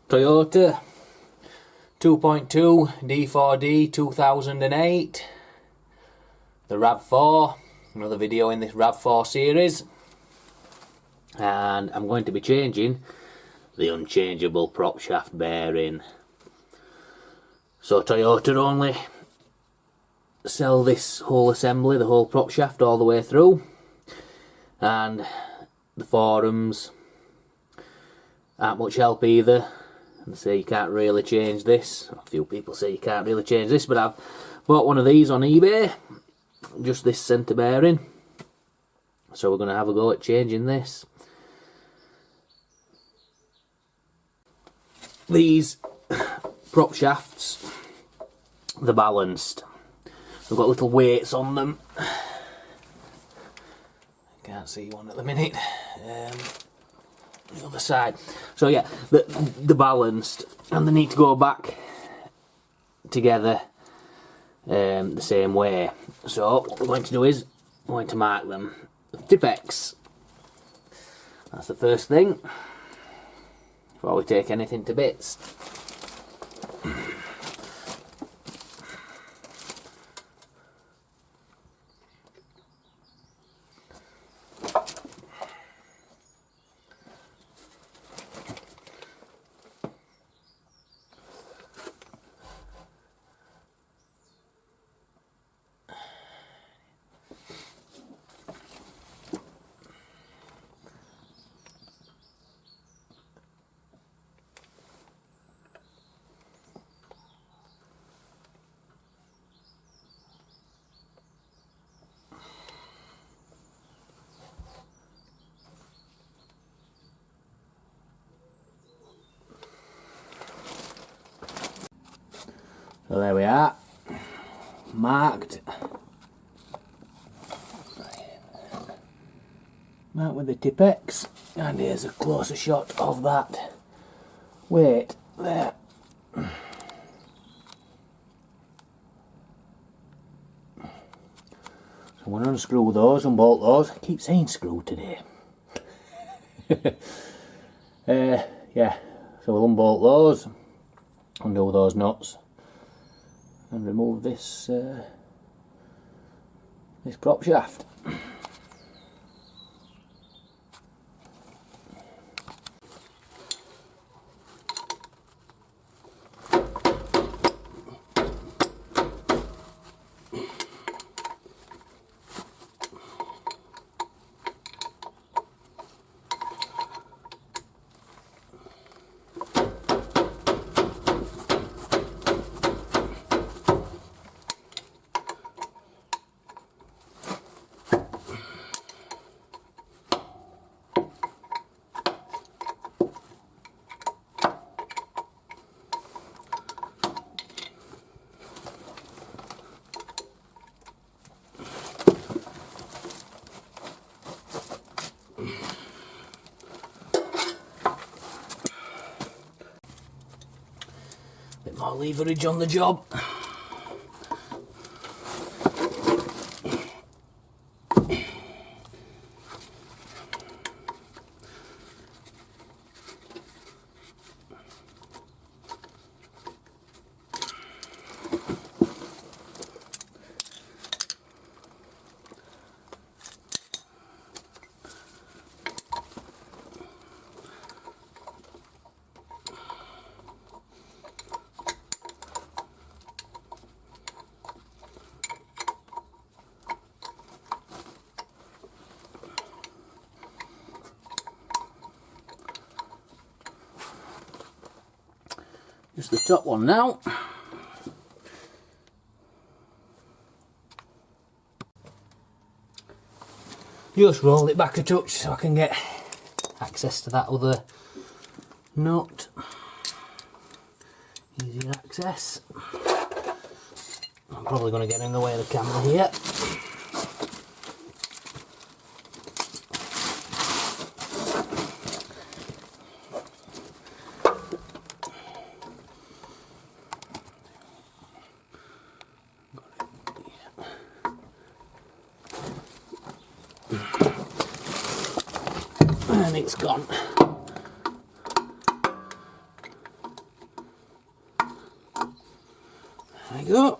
Toyota 2.2 D4D 2008, the Rav4, another video in this Rav4 series, and I'm going to be changing the Unchangeable Propshaft bearing. So Toyota only sell this whole assembly, the whole Propshaft all the way through, and the forums aren't much help either. They say you can't really change this. A few people say you can't really change this, but I've bought one of these on eBay, just this centre bearing, so we're going to have a go at changing this. These prop shafts, they're balanced. They've got little weights on them. Can't see one at the minute. The other side. So yeah, they're balanced and they need to go back together the same way. So what we're going to do is we're going to mark them with Tipp-Ex. That's the first thing before we take anything to bits. So there we are, marked. Marked with the Tipp-Ex, and here's a closer shot of that weight there. So I'm going to unscrew those, unbolt those. I keep saying screw today. Yeah, so we'll unbolt those, undo those nuts, and remove this this prop shaft. Bit more leverage on the job. Just the top one now. Just roll it back a touch so I can get access to that other nut. Easy access. I'm probably going to get in the way of the camera here. And it's gone. There you go.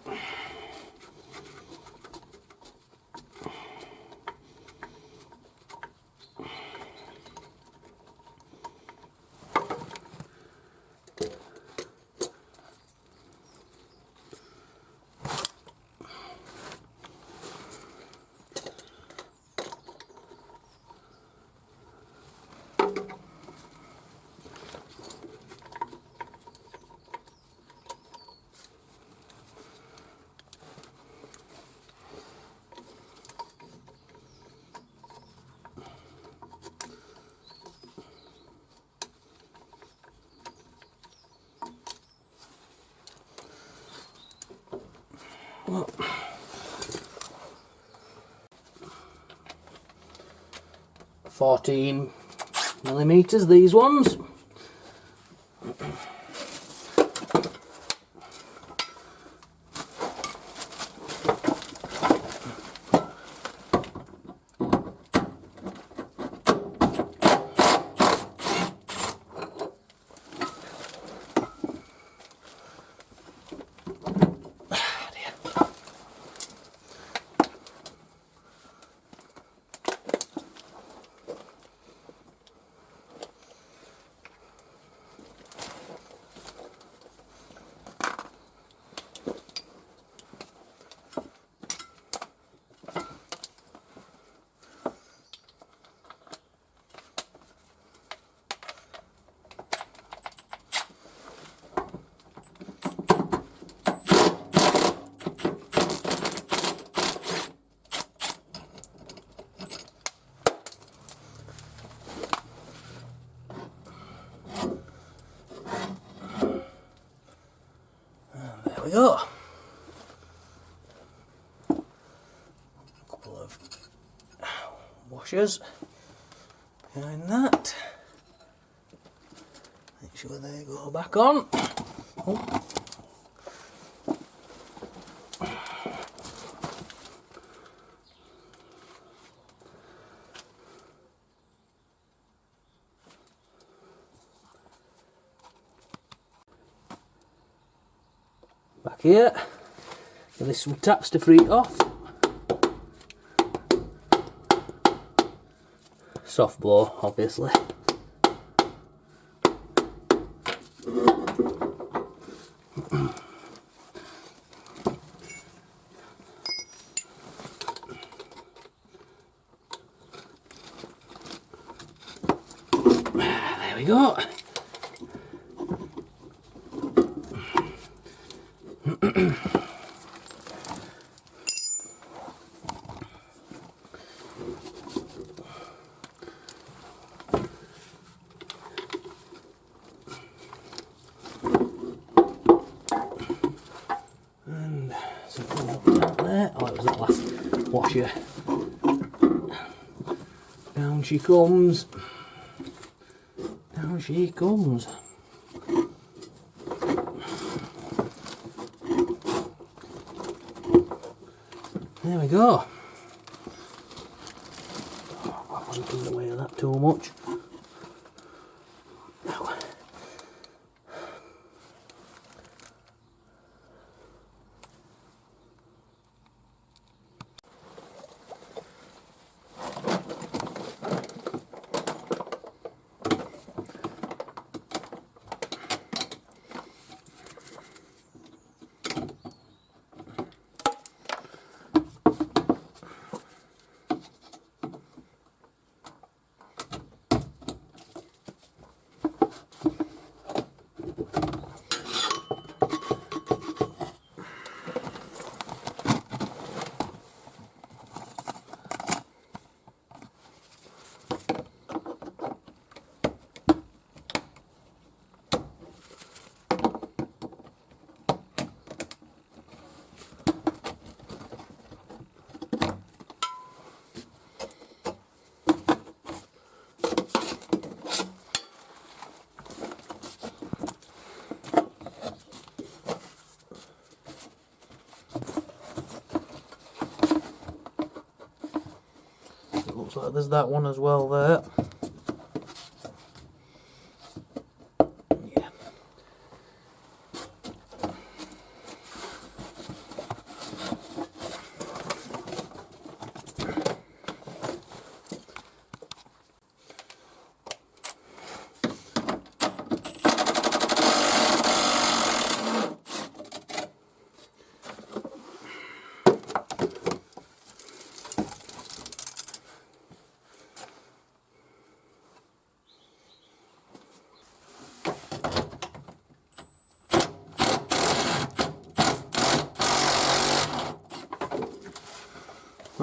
Well, 14mm, these ones. There we go. A couple of washers behind that. Make sure they go back on. Oh. Back here, give this some taps to free it off. Soft blow, obviously. There we go. And something up there. Oh, it was that last washer. Down she comes. Down she comes. There we go. Oh, I wasn't in the way of that too much. Looks like there's that one as well there. Yeah.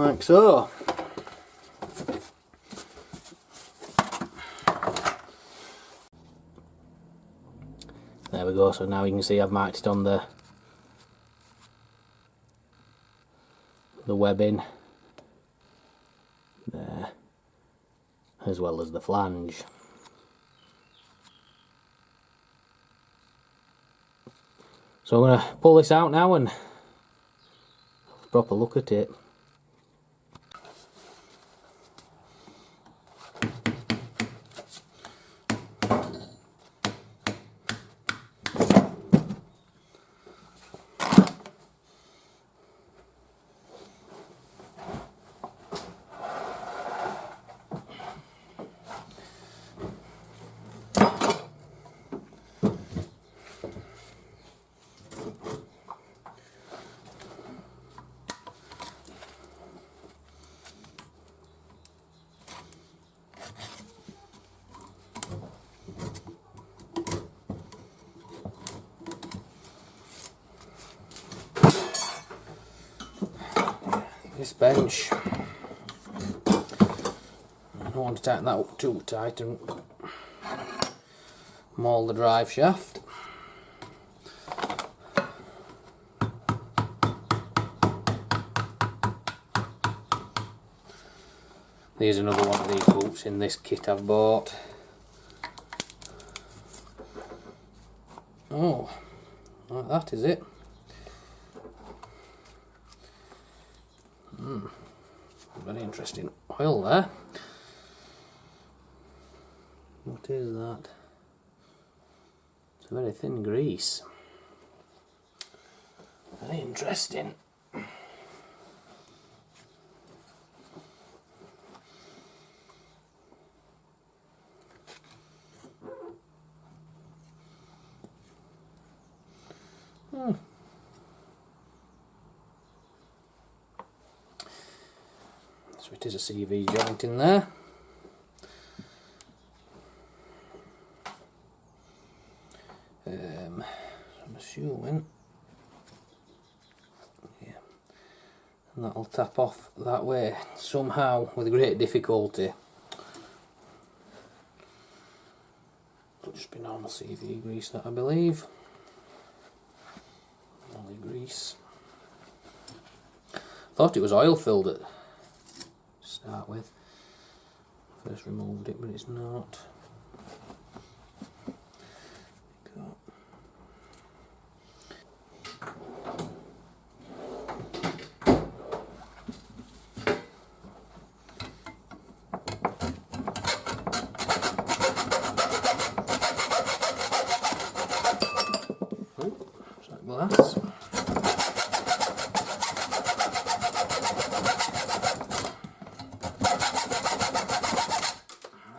like so. There we go, so now you can see I've marked it on the webbing there, as well as the flange. So I'm going to pull this out now and have a proper look at it. This bench, I don't want to tighten that up too tight and maul the drive shaft. Here's another one of these boots in this kit I've bought. Oh, like that is it. Very interesting oil there. What is that? It's a very thin grease. Very interesting. So it is a CV joint in there. I'm assuming, yeah, and that'll tap off that way somehow with great difficulty. It'll just be normal CV grease, that I believe. Only grease. Thought it was oil filled at start with. First removed it, but it's not. Glass.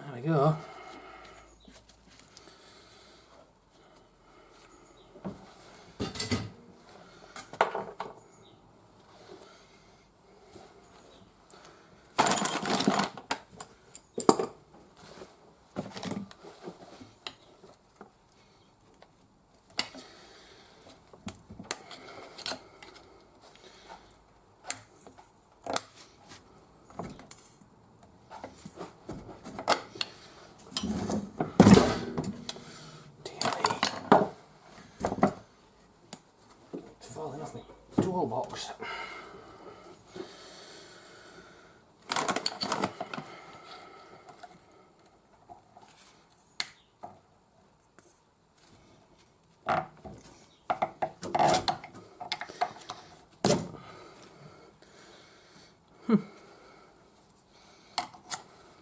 There we go. Falling off my toolbox.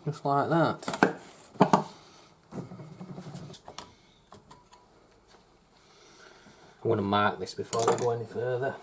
Just like that. I'm going to mark this before we go any further.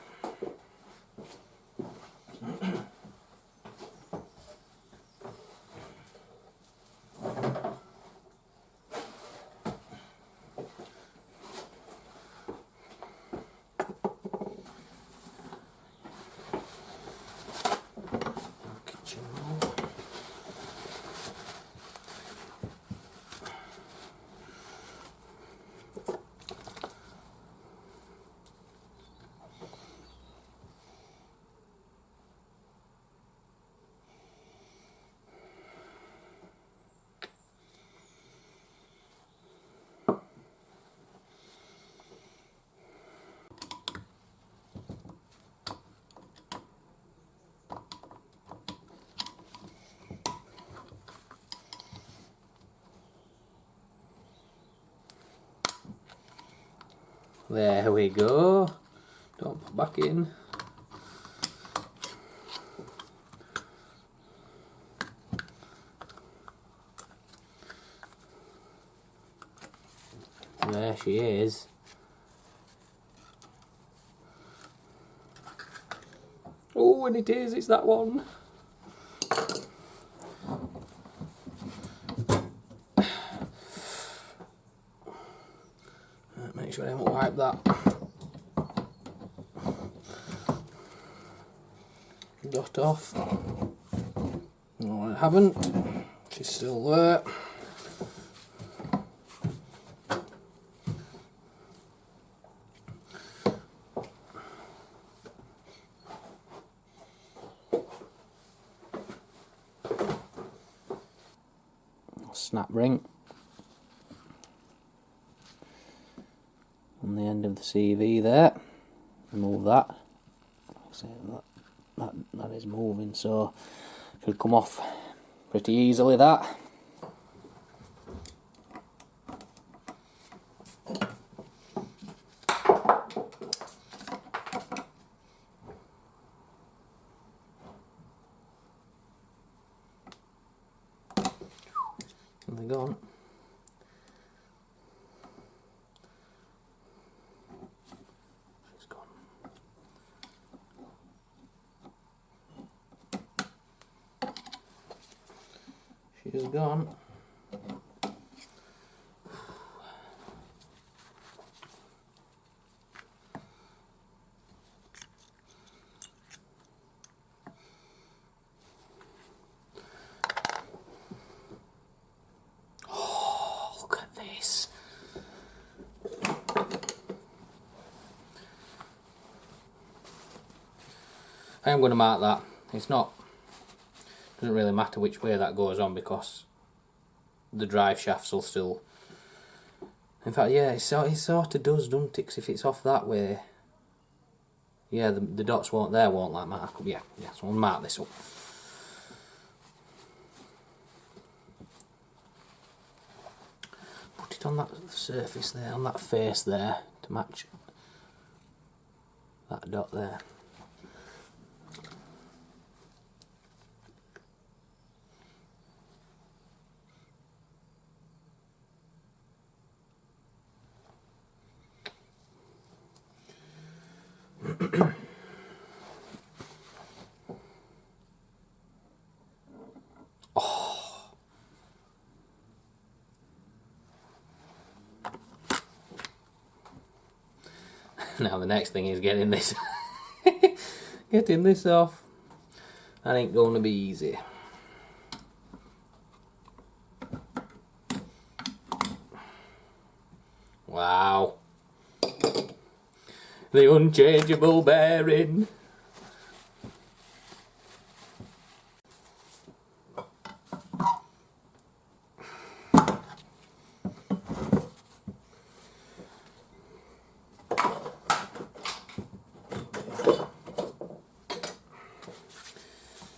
There we go. Don't put back in. There she is. Oh, and it is, it's that one. Make sure I haven't wiped that. Dot off. No, I haven't. She's still there. Snap ring on the end of the CV there. Remove that. That is moving, so should come off pretty easily. That. And they're gone. She's gone. She's gone. I am going to mark that. It's not, doesn't really matter which way that goes on because the drive shafts will still, in fact yeah, it sort of does, doesn't it? 'Cause if it's off that way, yeah, the dots won't like mark up. Yeah, so I'll mark this up. Put it on that surface there, on that face there, to match that dot there. Oh. Now the next thing is getting this getting this off. That ain't going to be easy. Wow. The unchangeable bearing.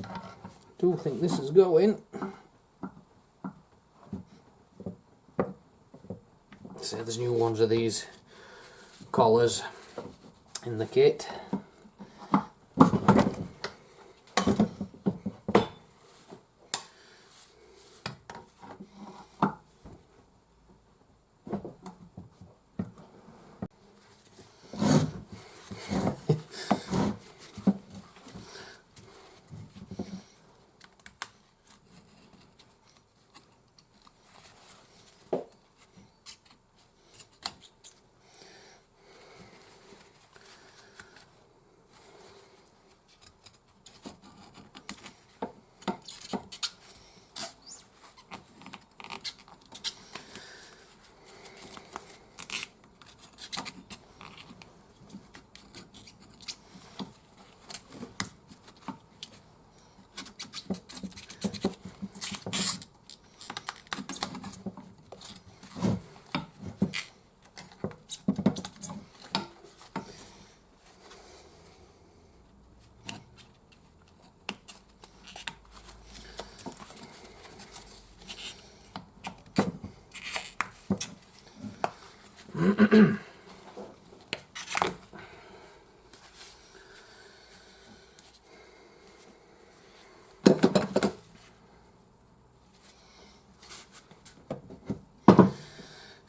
I do think this is going. So there's new ones of these collars in the kit.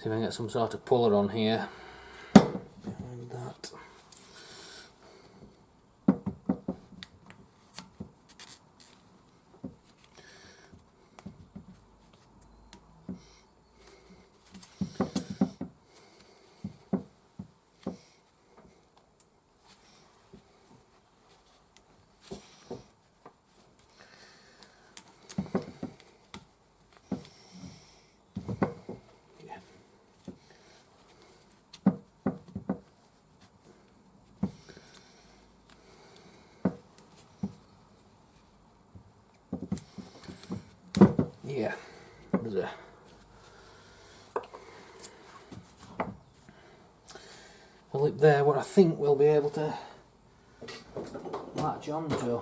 See if I can get some sort of puller on here. Behind that. Yeah, there's a lip there what I think we'll be able to latch onto.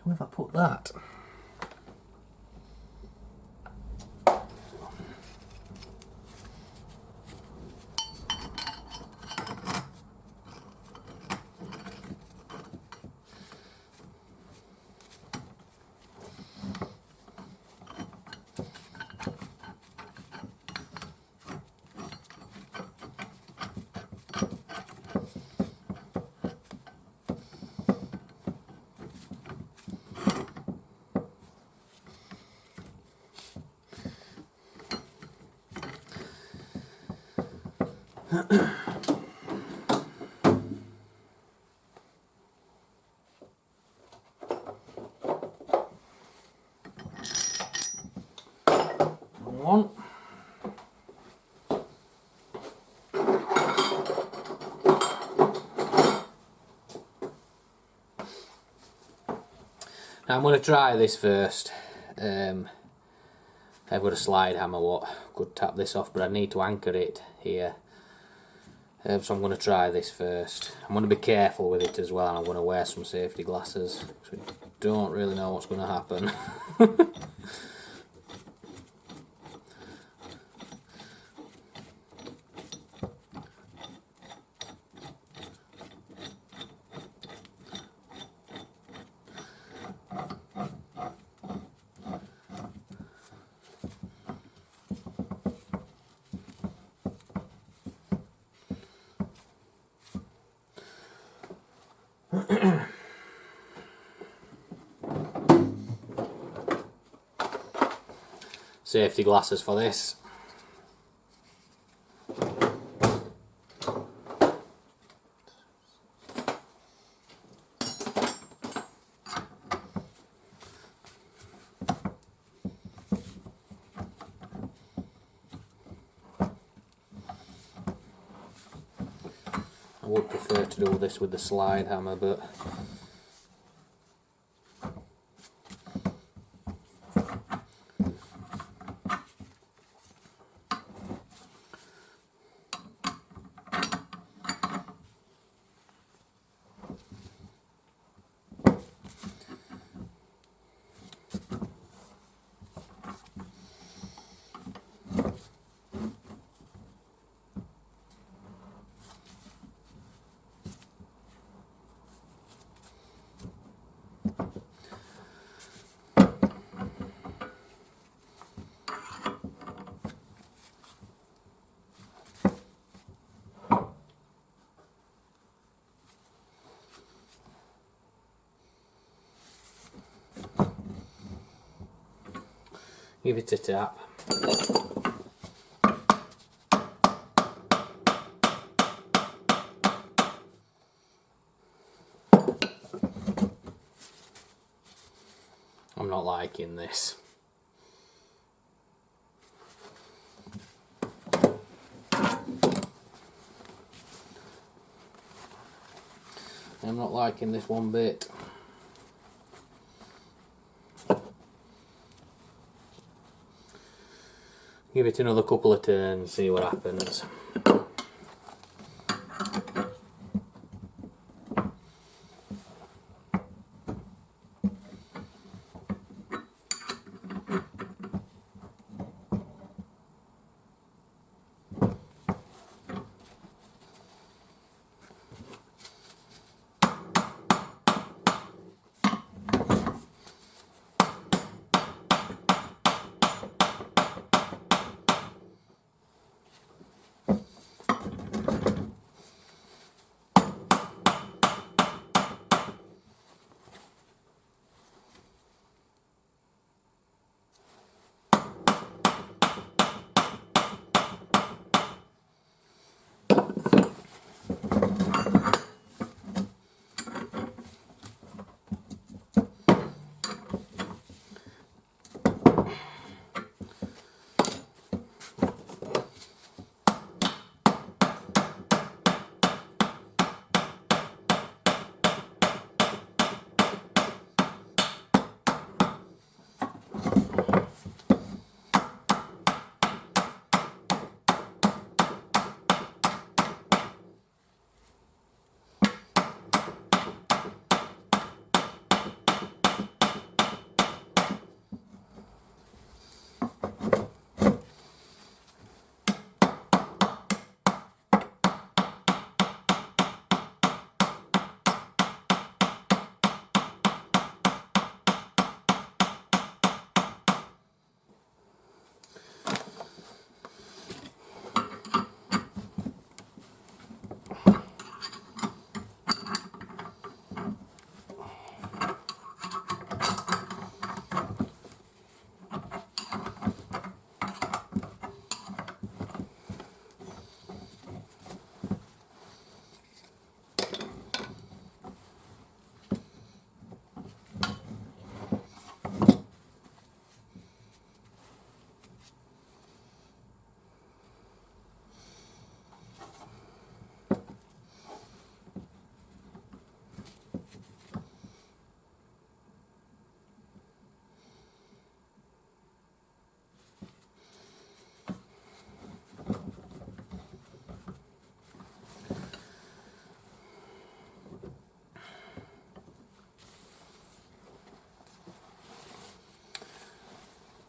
Where have I put that? One. Now I'm going to try this first. I've got a slide hammer what could tap this off, but I need to anchor it here. So I'm going to try this first. I'm going to be careful with it as well, and I'm going to wear some safety glasses because we don't really know what's going to happen. Safety glasses for this. I would prefer to do this with the slide hammer, but give it a tap. I'm not liking this. I'm not liking this one bit. Give it another couple of turns, see what happens.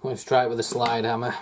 Let's try it with a slide hammer.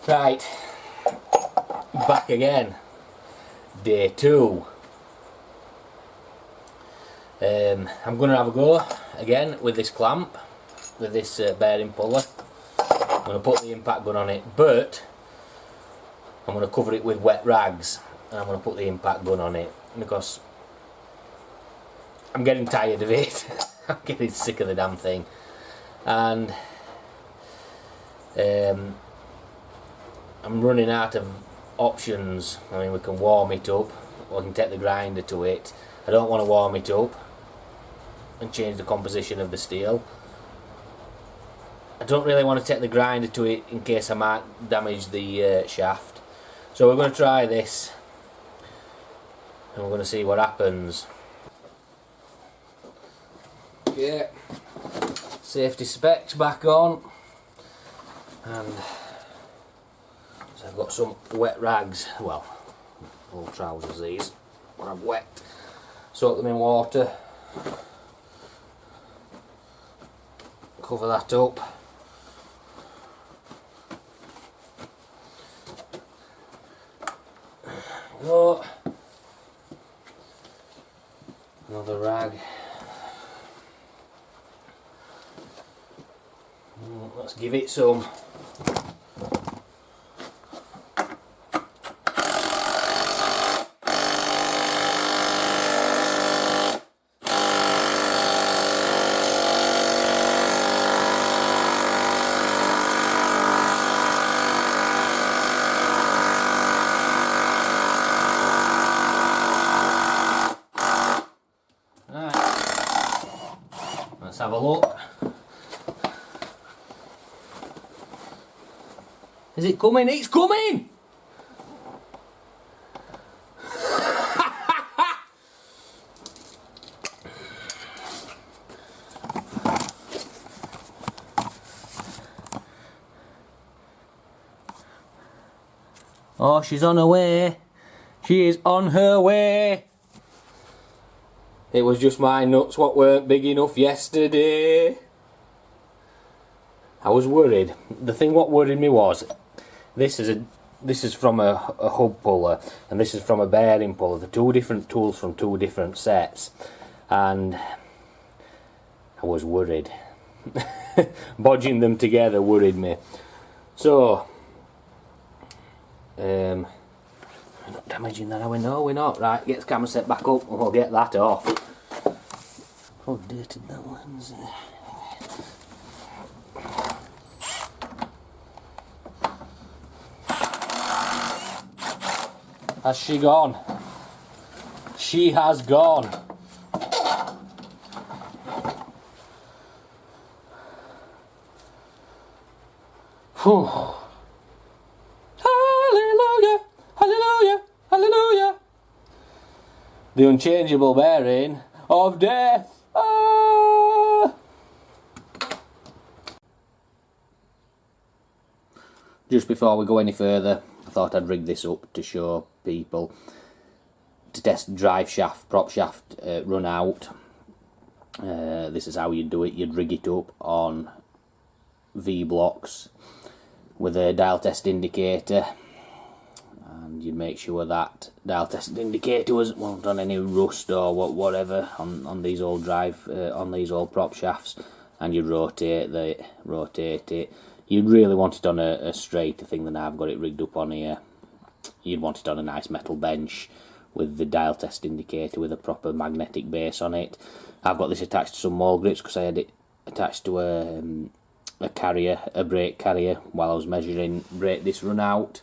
Right, back again, day 2. I'm going to have a go again with this clamp, with this bearing puller. I'm going to put the impact gun on it, but I'm going to cover it with wet rags, and I'm going to put the impact gun on it, because I'm getting tired of it. I'm getting sick of the damn thing. And I'm running out of options. I mean, we can warm it up, or we can take the grinder to it. I don't want to warm it up and change the composition of the steel. I don't really want to take the grinder to it in case I might damage the shaft. So we're going to try this and we're going to see what happens. Okay, safety specs back on, and so I've got some wet rags, well, old trousers these, when I've wet, soak them in water, cover that up. Oh, another rag. Let's give it some. Let's have a look. Is it coming? It's coming! Oh, she's on her way. She is on her way. It was just my nuts what weren't big enough yesterday. I was worried. The thing what worried me was this is from a hub puller and this is from a bearing puller. The two different tools from two different sets, and I was worried. Bodging them together worried me. So we're not damaging that, are we? No, we're not. Right, get the camera set back up and we'll get that off. Oh, dirty that lens. Has she gone? She has gone. Whew. Hallelujah, hallelujah, hallelujah. The unchangeable bearing of death. Ah. Just before we go any further, I thought I'd rig this up to show people, to test drive shaft, prop shaft run out. This is how you'd do it. You'd rig it up on V blocks with a dial test indicator, and you'd make sure that dial test indicator wasn't on any rust or whatever on these old on these old prop shafts, and you'd rotate it. You'd really want it on a straighter thing than I've got it rigged up on here. You'd want it on a nice metal bench with the dial test indicator with a proper magnetic base on it. I've got this attached to some maul grips because I had it attached to a carrier, a brake carrier, while I was measuring brake this run out.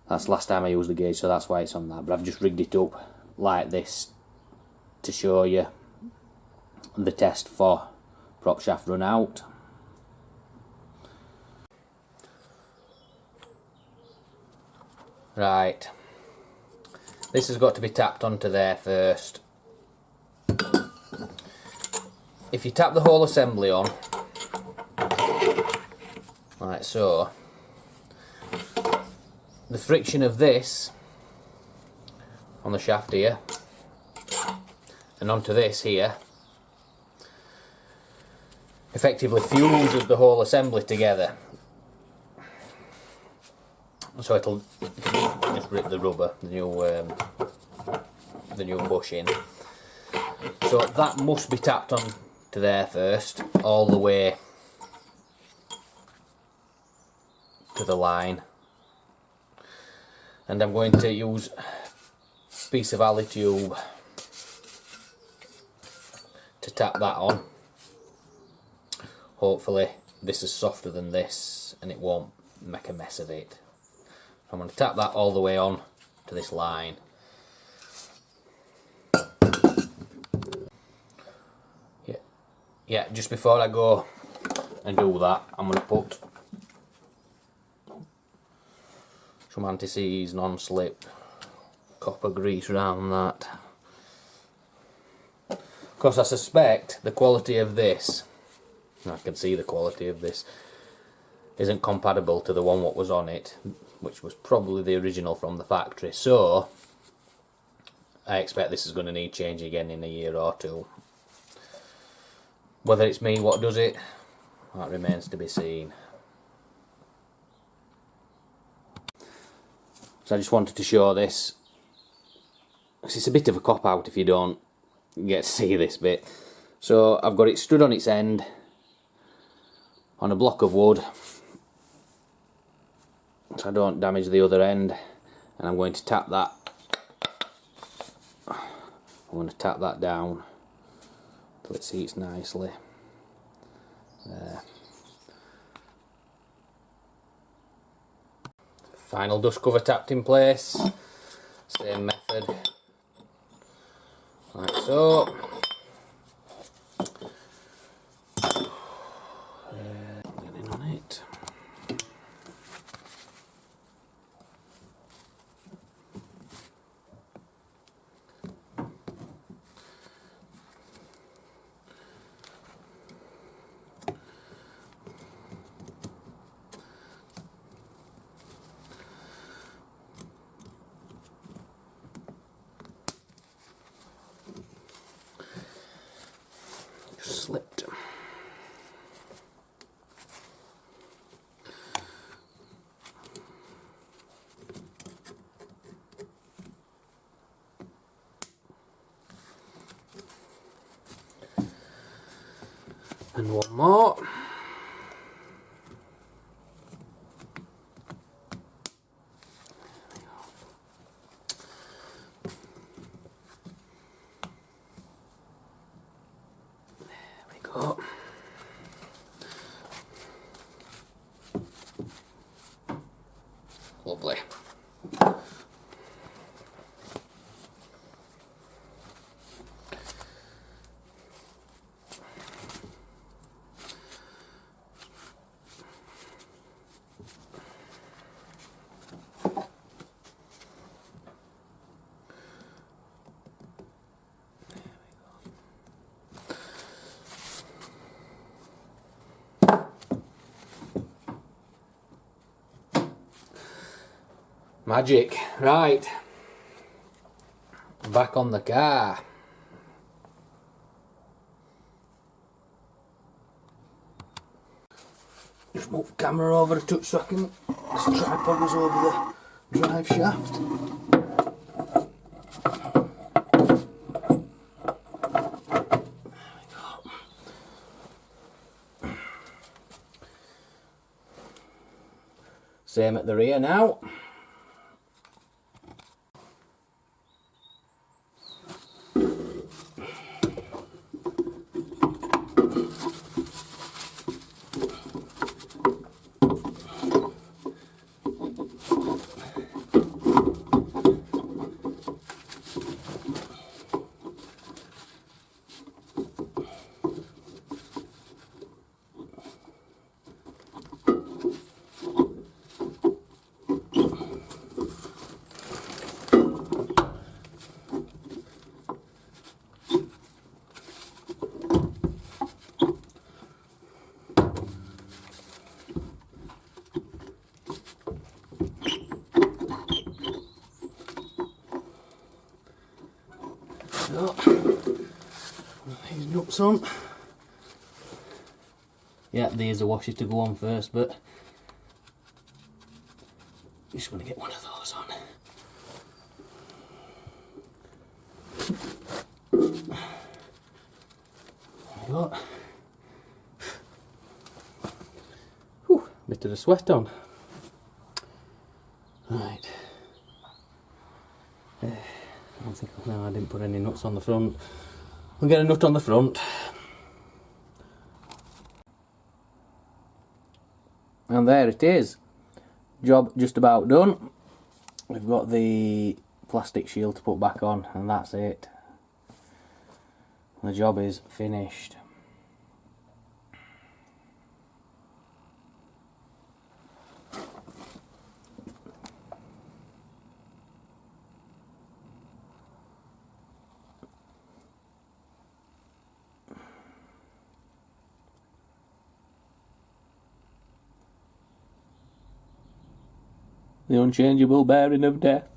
That's the last time I used the gauge, so that's why it's on that. But I've just rigged it up like this to show you the test for prop shaft run out. Right, this has got to be tapped onto there first. If you tap the whole assembly on, like so, the friction of this on the shaft here and onto this here effectively fuses the whole assembly together. So it'll just rip the rubber, the new bushing. So that must be tapped on to there first, all the way to the line. And I'm going to use a piece of alley tube to tap that on. Hopefully this is softer than this and it won't make a mess of it. I'm going to tap that all the way on to this line. Yeah, just before I go and do that, I'm going to put some anti-seize, non-slip copper grease around that. Of course, I suspect the quality of this, I can see the quality of this, isn't compatible to the one what was on it, which was probably the original from the factory, so I expect this is going to need changing again in a year or two. Whether it's me what does it, that remains to be seen. So I just wanted to show this. It's a bit of a cop out if you don't get to see this bit. So I've got it stood on its end on a block of wood so I don't damage the other end, and I'm going to tap that. I'm going to tap that down till it seats nicely. There. Final dust cover tapped in place. Same method, like so. Get in on it. Slipped. And one more. Go. Lovely. Magic. Right. Back on the car. Just move the camera over a touch so I can, this tripod was over the drive shaft. Same at the rear now. So, these nuts on. Yeah, there's a washer to go on first, but I'm just going to get one of those on. There you go. Whew, bit of the sweat on. Right. I don't think, no, I didn't put any nuts on the front. We'll get a nut on the front. And there it is. Job just about done. We've got the plastic shield to put back on, and that's it. The job is finished. The unchangeable bearing of death.